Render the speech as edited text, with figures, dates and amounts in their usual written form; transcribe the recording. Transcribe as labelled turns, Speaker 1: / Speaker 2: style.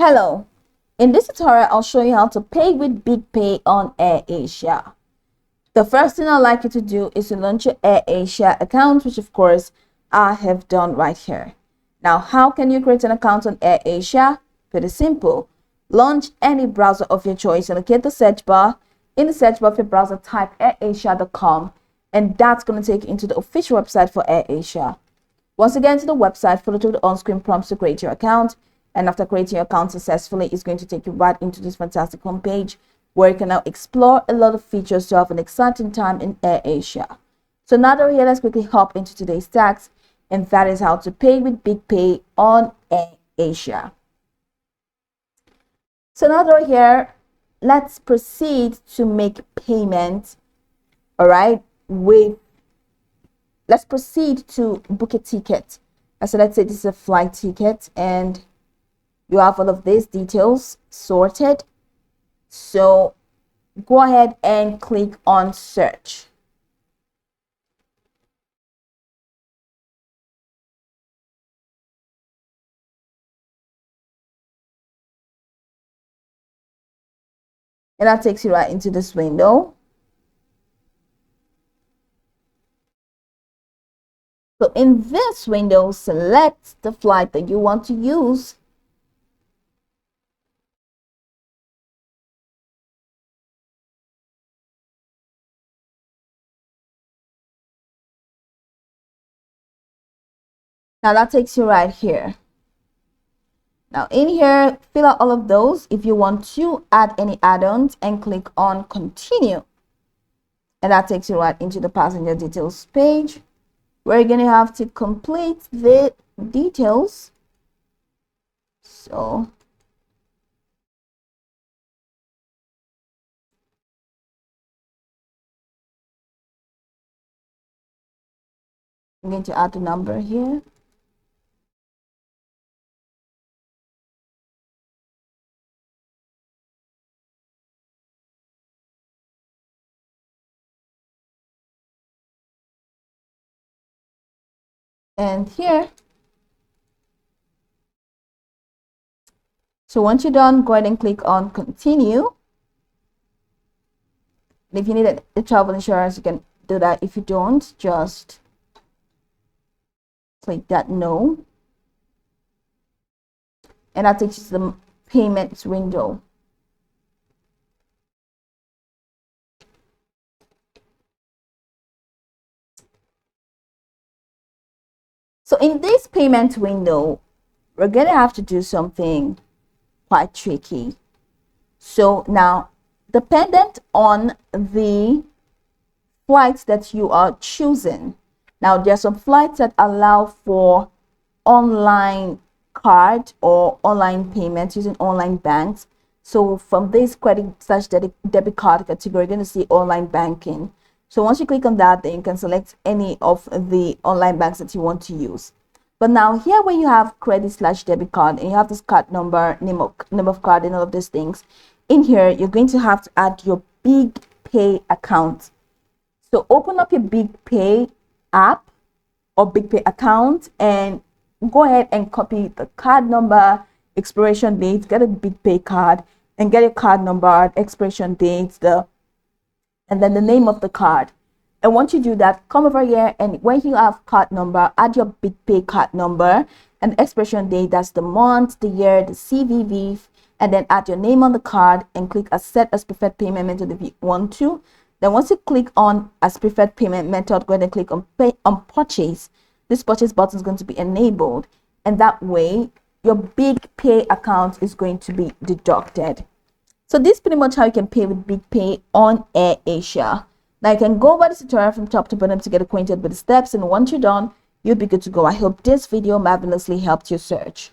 Speaker 1: Hello, in this tutorial I'll show you how to pay with BigPay on Airasia. The first thing I'd like you to do is to launch your Airasia account, which of course I have done right here. Now, how can you create an account on Airasia? Pretty simple. Launch any browser of your choice and locate the search bar. In the search bar of your browser, type airasia.com, and that's going to take you into the official website for Airasia. Once again, to the website, follow through the on-screen prompts to create your account. And after creating your account successfully, it's going to take you right into this fantastic homepage where you can now explore a lot of features to have an exciting time in Airasia. So now that we're here, let's quickly hop into today's task, and that is how to pay with BigPay on Airasia. So now that we're here, let's proceed to make payment. All right, let's proceed to book a ticket. So let's say this is a flight ticket and you have all of these details sorted. So go ahead and click on search. And that takes you right into this window. So in this window, select the flight that you want to use. Now that takes you right here. Now in here, fill out all of those. If you want to add any add-ons, and click on continue. And that takes you right into the passenger details page, where you're going to have to complete the details. So I'm going to add the number here. And here. So once you're done, go ahead and click on continue. And if you need a travel insurance, you can do that. If you don't, just click that no. And that takes you to the payments window. So in this payment window, we're going to have to do something quite tricky. So now, dependent on the flights that you are choosing. Now, there are some flights that allow for online card or online payments using online banks. So from this credit/debit card category, you're going to see online banking. So once you click on that, then you can select any of the online banks that you want to use. But now here where you have credit/debit card and you have this card number, name of card, and all of these things, in here you're going to have to add your BigPay account. So open up your BigPay app or BigPay account and go ahead and copy the card number, expiration date, get a BigPay card, and get your card number, expiration date, and then the name of the card. And once you do that, come over here, and when you have card number, add your BigPay card number and expiration date. That's the month, the year, the CVV, and then add your name on the card and click accept as preferred payment method if you want to. Then once you click on as preferred payment method, go ahead and click on pay on purchase. This purchase button is going to be enabled, and that way your BigPay account is going to be deducted. So this is pretty much how you can pay with BigPay on Airasia. Now you can go over this tutorial from top to bottom to get acquainted with the steps, and once you're done, you'll be good to go. I hope this video marvelously helped your search.